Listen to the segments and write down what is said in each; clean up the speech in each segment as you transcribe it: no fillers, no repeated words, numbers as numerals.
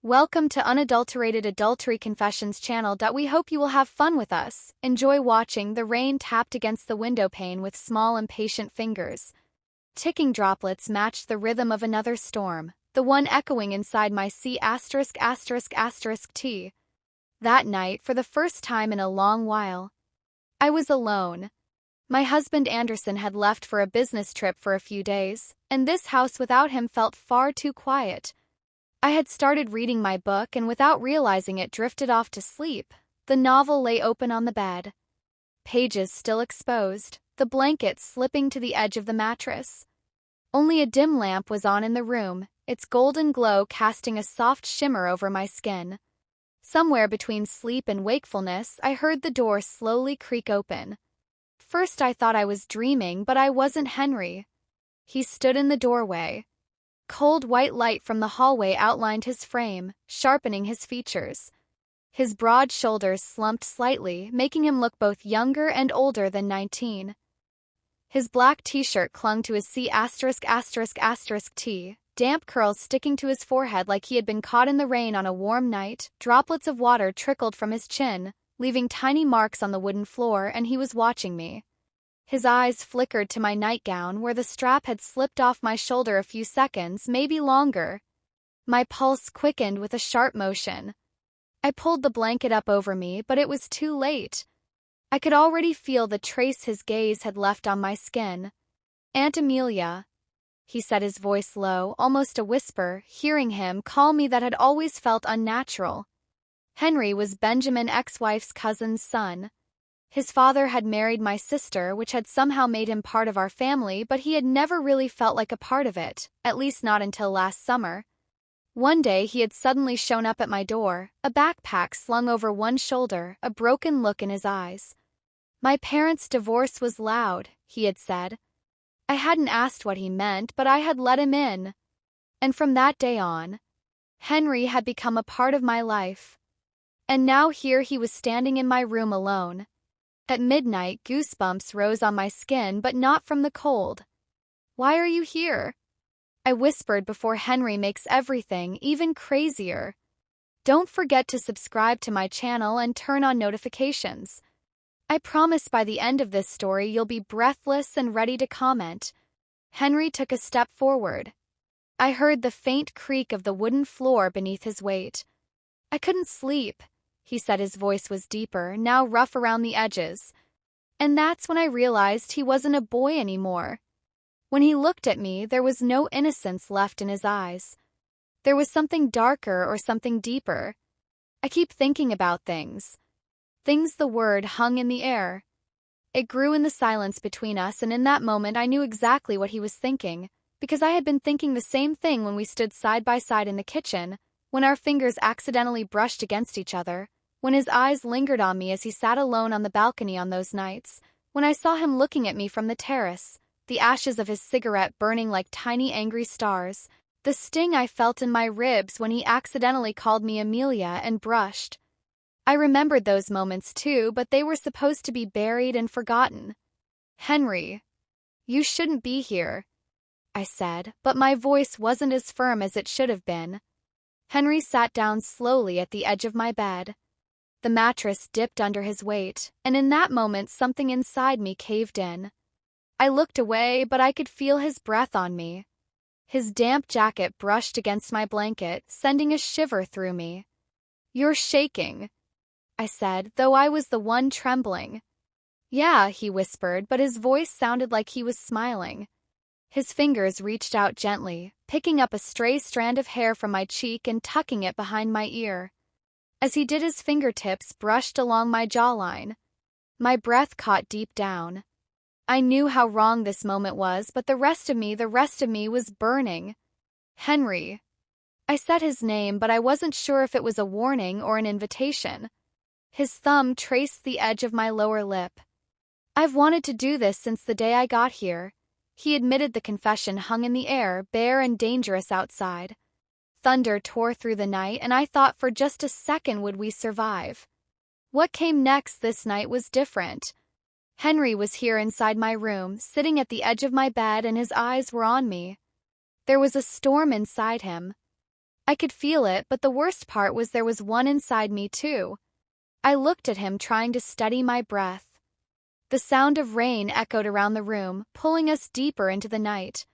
Welcome to Unadulterated Adultery Confessions channel. We hope you will have fun with us. Enjoy watching. The rain tapped against the window pane with small, impatient fingers. Ticking droplets matched the rhythm of another storm, the one echoing inside my C********T. That night, for the first time in a long while, I was alone. My husband Anderson had left for a business trip for a few days, and this house without him felt far too quiet. I had started reading my book and without realizing it drifted off to sleep. The novel lay open on the bed. Pages still exposed, the blanket slipping to the edge of the mattress. Only a dim lamp was on in the room, its golden glow casting a soft shimmer over my skin. Somewhere between sleep and wakefulness, I heard the door slowly creak open. First I thought I was dreaming, but I wasn't. Henry. He stood in the doorway. Cold white light from the hallway outlined his frame, sharpening his features. His broad shoulders slumped slightly, making him look both younger and older than 19. His black t-shirt clung to his C*******T, damp curls sticking to his forehead like he had been caught in the rain on a warm night. Droplets of water trickled from his chin, leaving tiny marks on the wooden floor, and he was watching me. His eyes flickered to my nightgown where the strap had slipped off my shoulder a few seconds, maybe longer. My pulse quickened with a sharp motion. I pulled the blanket up over me, but it was too late. I could already feel the trace his gaze had left on my skin. "Aunt Amelia," he said, his voice low, almost a whisper. Hearing him call me that had always felt unnatural. Henry was Benjamin's ex-wife's cousin's son. His father had married my sister, which had somehow made him part of our family, but he had never really felt like a part of it, at least not until last summer. One day he had suddenly shown up at my door, a backpack slung over one shoulder, a broken look in his eyes. "My parents' divorce was loud," he had said. I hadn't asked what he meant, but I had let him in. And from that day on, Henry had become a part of my life. And now here he was standing in my room alone. At midnight, goosebumps rose on my skin, but not from the cold. "Why are you here?" I whispered before Henry makes everything even crazier. Don't forget to subscribe to my channel and turn on notifications. I promise by the end of this story you'll be breathless and ready to comment. Henry took a step forward. I heard the faint creak of the wooden floor beneath his weight. "I couldn't sleep," he said. His voice was deeper, now rough around the edges. And that's when I realized he wasn't a boy anymore. When he looked at me, there was no innocence left in his eyes. There was something darker or something deeper. I keep thinking about things. Things. The word hung in the air. It grew in the silence between us, and in that moment I knew exactly what he was thinking, because I had been thinking the same thing when we stood side by side in the kitchen, when our fingers accidentally brushed against each other, when his eyes lingered on me as he sat alone on the balcony on those nights, when I saw him looking at me from the terrace, the ashes of his cigarette burning like tiny angry stars, the sting I felt in my ribs when he accidentally called me Amelia and brushed. I remembered those moments too, but they were supposed to be buried and forgotten. "Henry, you shouldn't be here," I said, but my voice wasn't as firm as it should have been. Henry sat down slowly at the edge of my bed. The mattress dipped under his weight, and in that moment something inside me caved in. I looked away, but I could feel his breath on me. His damp jacket brushed against my blanket, sending a shiver through me. "You're shaking," I said, though I was the one trembling. "Yeah," he whispered, but his voice sounded like he was smiling. His fingers reached out gently, picking up a stray strand of hair from my cheek and tucking it behind my ear. As he did, his fingertips brushed along my jawline. My breath caught deep down. I knew how wrong this moment was, but the rest of me was burning. "Henry." I said his name, but I wasn't sure if it was a warning or an invitation. His thumb traced the edge of my lower lip. "I've wanted to do this since the day I got here," he admitted. The confession hung in the air, bare and dangerous outside. Thunder tore through the night, and I thought for just a second, would we survive? What came next this night was different. Henry was here inside my room, sitting at the edge of my bed, and his eyes were on me. There was a storm inside him. I could feel it, but the worst part was there was one inside me too. I looked at him, trying to steady my breath. The sound of rain echoed around the room, pulling us deeper into the night.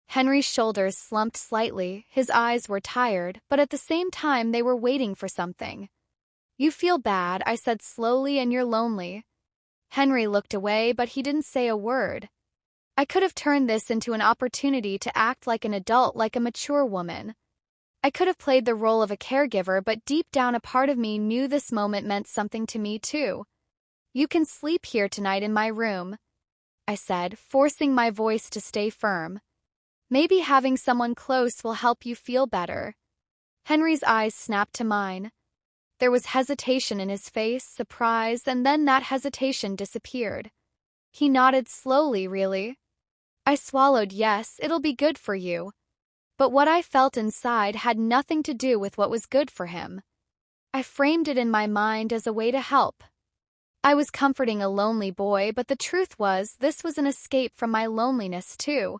Henry's shoulders slumped slightly, his eyes were tired, but at the same time they were waiting for something. "You feel bad," I said slowly, "and you're lonely." Henry looked away, but he didn't say a word. I could have turned this into an opportunity to act like an adult, like a mature woman. I could have played the role of a caregiver, but deep down a part of me knew this moment meant something to me too. "You can sleep here tonight in my room," I said, forcing my voice to stay firm. "Maybe having someone close will help you feel better." Henry's eyes snapped to mine. There was hesitation in his face, surprise, and then that hesitation disappeared. He nodded slowly. "Really?" I swallowed. "Yes, it'll be good for you." But what I felt inside had nothing to do with what was good for him. I framed it in my mind as a way to help. I was comforting a lonely boy, but the truth was, this was an escape from my loneliness too.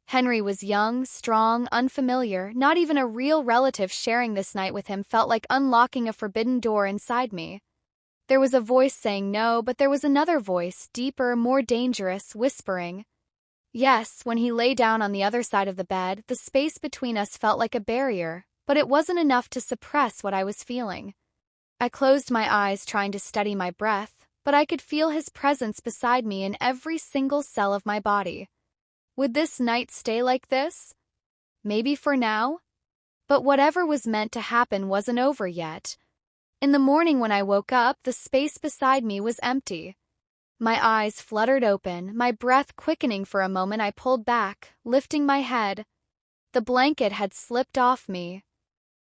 Henry was young, strong, unfamiliar. Not even a real relative sharing this night with him felt like unlocking a forbidden door inside me. There was a voice saying no, but there was another voice, deeper, more dangerous, whispering yes. When he lay down on the other side of the bed, the space between us felt like a barrier, but it wasn't enough to suppress what I was feeling. I closed my eyes, trying to steady my breath, but I could feel his presence beside me in every single cell of my body. Would this night stay like this? Maybe for now? But whatever was meant to happen wasn't over yet. In the morning when I woke up, the space beside me was empty. My eyes fluttered open, my breath quickening. For a moment I pulled back, lifting my head. The blanket had slipped off me.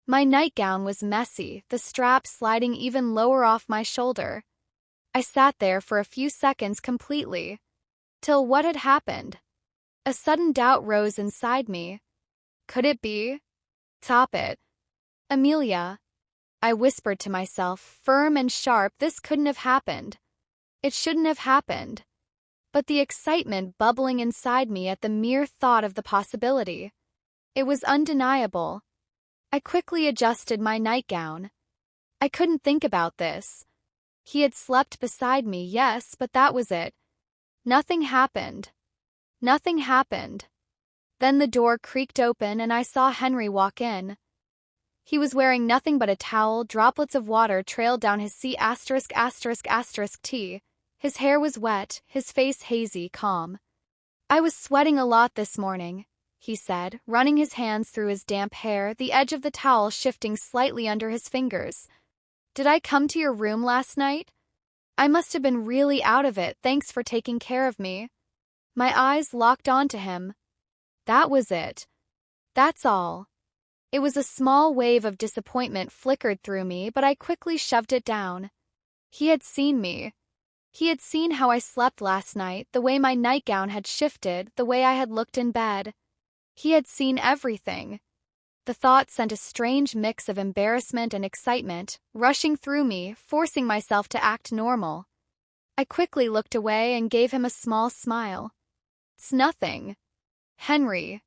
My nightgown was messy, the strap sliding even lower off my shoulder. I sat there for a few seconds completely. Till what had happened? A sudden doubt rose inside me. Could it be? Stop it. Amelia. I whispered to myself, firm and sharp. This couldn't have happened. It shouldn't have happened. But the excitement bubbling inside me at the mere thought of the possibility. It was undeniable. I quickly adjusted my nightgown. I couldn't think about this. He had slept beside me, yes, but that was it. Nothing happened. Nothing happened. Then the door creaked open and I saw Henry walk in. He was wearing nothing but a towel. Droplets of water trailed down his C********. His hair was wet, his face hazy, calm. "I was sweating a lot this morning," he said, running his hands through his damp hair, the edge of the towel shifting slightly under his fingers. "Did I come to your room last night? I must have been really out of it. Thanks for taking care of me." My eyes locked onto him. That was it. That's all. It was a small wave of disappointment flickered through me, but I quickly shoved it down. He had seen me. He had seen how I slept last night, the way my nightgown had shifted, the way I had looked in bed. He had seen everything. The thought sent a strange mix of embarrassment and excitement, rushing through me, forcing myself to act normal. I quickly looked away and gave him a small smile. "It's nothing." "Henry."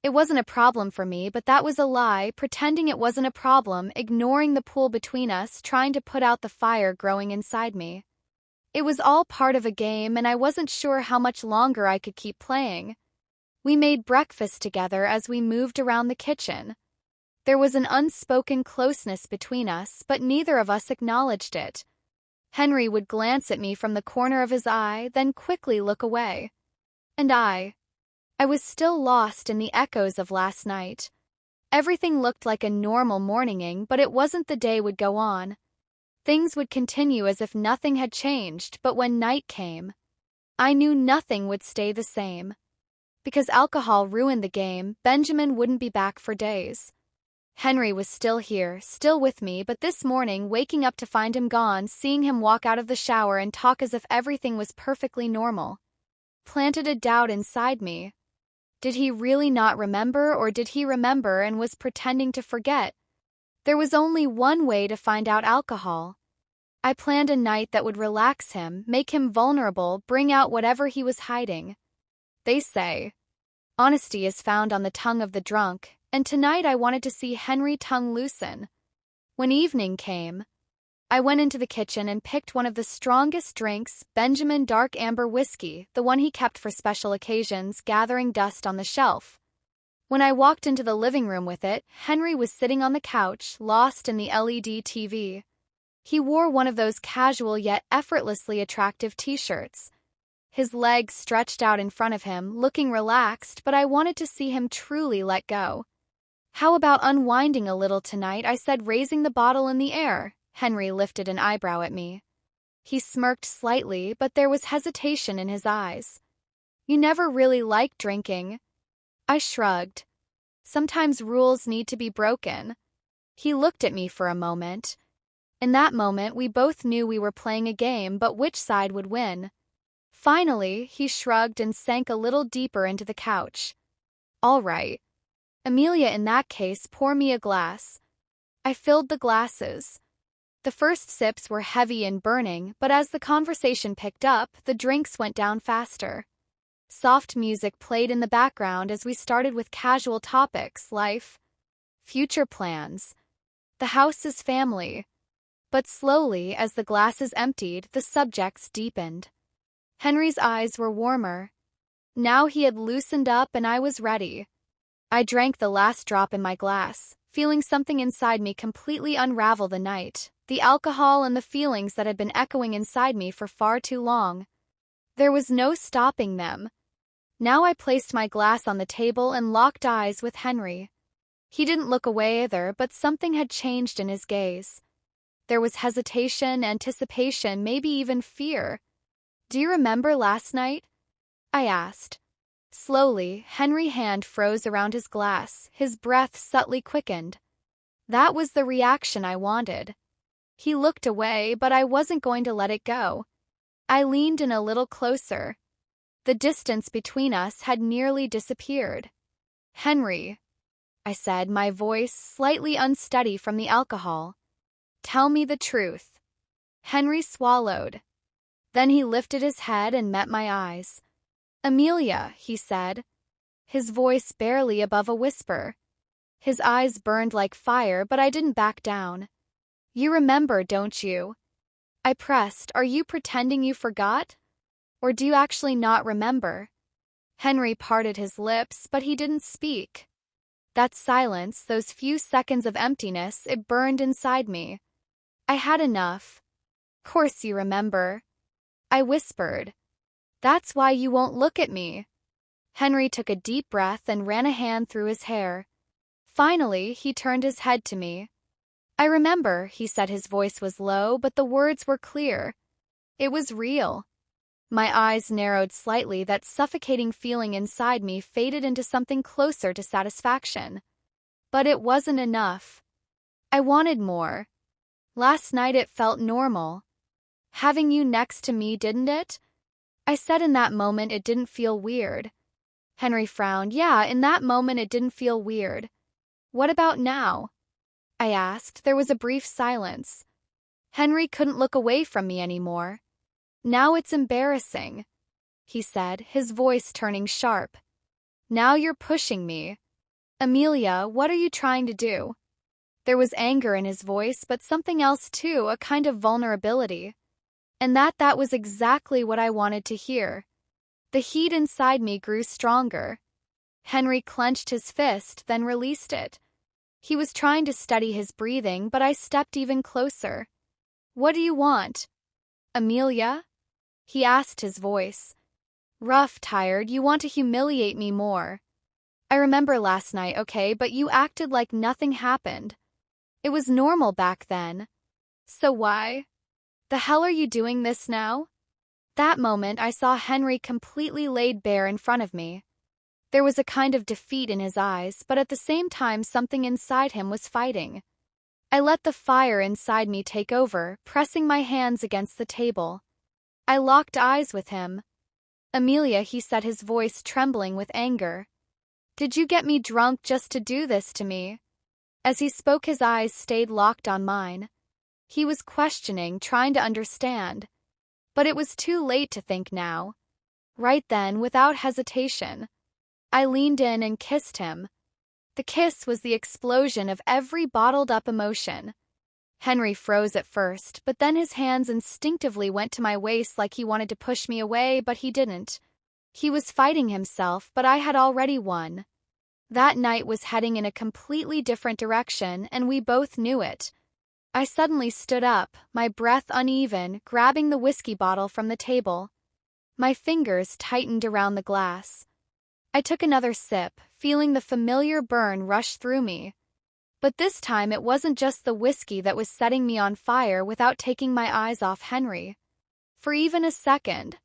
It wasn't a problem for me, but that was a lie, pretending it wasn't a problem, ignoring the pool between us, trying to put out the fire growing inside me. It was all part of a game, and I wasn't sure how much longer I could keep playing. We made breakfast together as we moved around the kitchen. There was an unspoken closeness between us, but neither of us acknowledged it. Henry would glance at me from the corner of his eye, then quickly look away. And I was still lost in the echoes of last night. Everything looked like a normal morning, but it wasn't. The day would go on. Things would continue as if nothing had changed, but when night came, I knew nothing would stay the same. Because alcohol ruined the game, Benjamin wouldn't be back for days. Henry was still here, still with me, but this morning, waking up to find him gone, seeing him walk out of the shower and talk as if everything was perfectly normal, planted a doubt inside me. Did he really not remember, or did he remember and was pretending to forget? There was only one way to find out: alcohol. I planned a night that would relax him, make him vulnerable, bring out whatever he was hiding. They say, honesty is found on the tongue of the drunk, and tonight I wanted to see Henry tongue loosen. When evening came, I went into the kitchen and picked one of the strongest drinks, Benjamin Dark Amber Whiskey, the one he kept for special occasions, gathering dust on the shelf. When I walked into the living room with it, Henry was sitting on the couch, lost in the LED TV. He wore one of those casual yet effortlessly attractive t-shirts. His legs stretched out in front of him, looking relaxed, but I wanted to see him truly let go. "How about unwinding a little tonight?" I said, raising the bottle in the air. Henry lifted an eyebrow at me. He smirked slightly, but there was hesitation in his eyes. "You never really liked drinking." I shrugged. "Sometimes rules need to be broken." He looked at me for a moment. In that moment, we both knew we were playing a game, but which side would win? Finally, he shrugged and sank a little deeper into the couch. "All right. Amelia, in that case, pour me a glass." I filled the glasses. The first sips were heavy and burning, but as the conversation picked up, the drinks went down faster. Soft music played in the background as we started with casual topics: life, future plans, the house's family. But slowly, as the glasses emptied, the subjects deepened. Henry's eyes were warmer. Now he had loosened up and I was ready. I drank the last drop in my glass, feeling something inside me completely unravel the night, the alcohol and the feelings that had been echoing inside me for far too long. There was no stopping them. Now I placed my glass on the table and locked eyes with Henry. He didn't look away either, but something had changed in his gaze. There was hesitation, anticipation, maybe even fear. "Do you remember last night?" I asked. Slowly, Henry's hand froze around his glass, his breath subtly quickened. That was the reaction I wanted. He looked away, but I wasn't going to let it go. I leaned in a little closer. The distance between us had nearly disappeared. "Henry," I said, my voice slightly unsteady from the alcohol. "Tell me the truth." Henry swallowed. Then he lifted his head and met my eyes. "Amelia," he said, his voice barely above a whisper. His eyes burned like fire, but I didn't back down. "You remember, don't you?" I pressed. "Are you pretending you forgot? Or do you actually not remember?" Henry parted his lips, but he didn't speak. That silence, those few seconds of emptiness, it burned inside me. I had enough. "Course you remember," I whispered. "That's why you won't look at me." Henry took a deep breath and ran a hand through his hair. Finally, he turned his head to me. "I remember," he said. His voice was low, but the words were clear. It was real. My eyes narrowed slightly. That suffocating feeling inside me faded into something closer to satisfaction. But it wasn't enough. I wanted more. Last night it felt normal. Having you next to me, didn't it? I said. In that moment it didn't feel weird. Henry frowned. "Yeah, in that moment it didn't feel weird." "What about now?" I asked. There was a brief silence. Henry couldn't look away from me anymore. "Now it's embarrassing," he said, his voice turning sharp. "Now you're pushing me. Amelia, what are you trying to do?" There was anger in his voice, but something else too, a kind of vulnerability. And that was exactly what I wanted to hear. The heat inside me grew stronger. Henry clenched his fist, then released it. He was trying to steady his breathing, but I stepped even closer. "What do you want, Amelia?" he asked, his voice rough, tired. "You want to humiliate me more. I remember last night, okay, but you acted like nothing happened. It was normal back then. So why the hell are you doing this now?" That moment, I saw Henry completely laid bare in front of me. There was a kind of defeat in his eyes, but at the same time something inside him was fighting. I let the fire inside me take over, pressing my hands against the table. I locked eyes with him. "Amelia," he said, his voice trembling with anger. "Did you get me drunk just to do this to me?" As he spoke, his eyes stayed locked on mine. He was questioning, trying to understand. But it was too late to think now. Right then, without hesitation, I leaned in and kissed him. The kiss was the explosion of every bottled-up emotion. Henry froze at first, but then his hands instinctively went to my waist like he wanted to push me away, but he didn't. He was fighting himself, but I had already won. That night was heading in a completely different direction, and we both knew it. I suddenly stood up, my breath uneven, grabbing the whiskey bottle from the table. My fingers tightened around the glass. I took another sip, feeling the familiar burn rush through me. But this time it wasn't just the whiskey that was setting me on fire without taking my eyes off Henry. For even a second.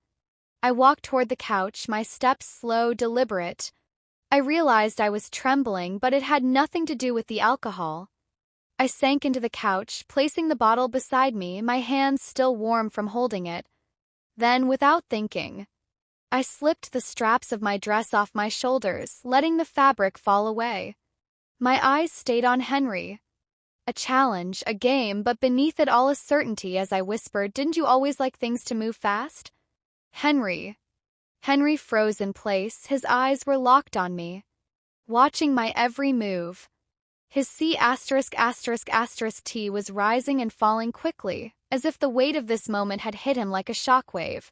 I walked toward the couch, my steps slow, deliberate. I realized I was trembling, but it had nothing to do with the alcohol. I sank into the couch, placing the bottle beside me, my hands still warm from holding it. Then, without thinking, I slipped the straps of my dress off my shoulders, letting the fabric fall away. My eyes stayed on Henry. A challenge, a game, but beneath it all a certainty as I whispered, "Didn't you always like things to move fast?" Henry. Henry froze in place, his eyes were locked on me, watching my every move. His C***** T was rising and falling quickly, as if the weight of this moment had hit him like a shockwave.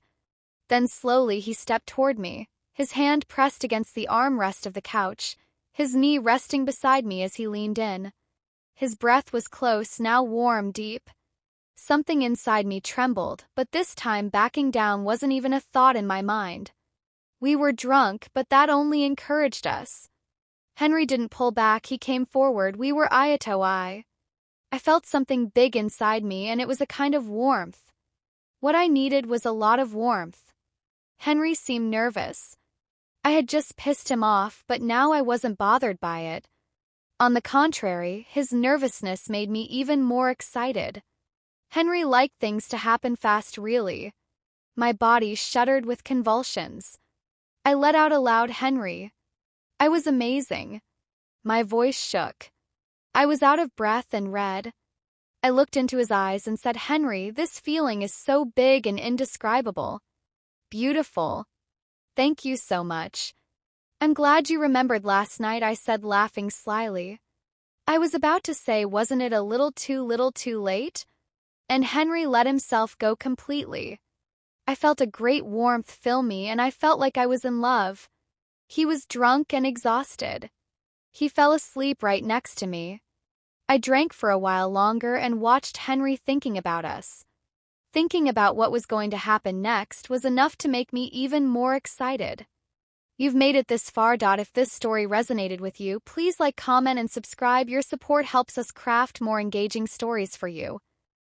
Then slowly he stepped toward me, his hand pressed against the armrest of the couch, his knee resting beside me as he leaned in. His breath was close, now warm, deep. Something inside me trembled, but this time backing down wasn't even a thought in my mind. We were drunk, but that only encouraged us. Henry didn't pull back, he came forward, we were eye to eye. I felt something big inside me, and it was a kind of warmth. What I needed was a lot of warmth. Henry seemed nervous. I had just pissed him off, but now I wasn't bothered by it. On the contrary, his nervousness made me even more excited. Henry liked things to happen fast, really. My body shuddered with convulsions. I let out a loud "Henry." I was amazing. My voice shook. I was out of breath and red. I looked into his eyes and said, "Henry, this feeling is so big and indescribable. Beautiful. Thank you so much. I'm glad you remembered last night," I said, laughing slyly. I was about to say, "Wasn't it a little too late?" And Henry let himself go completely. I felt a great warmth fill me, and I felt like I was in love. He was drunk and exhausted. He fell asleep right next to me. I drank for a while longer and watched Henry thinking about us. Thinking about what was going to happen next was enough to make me even more excited. You've made it this far. If this story resonated with you, please like, comment, and subscribe. Your support helps us craft more engaging stories for you.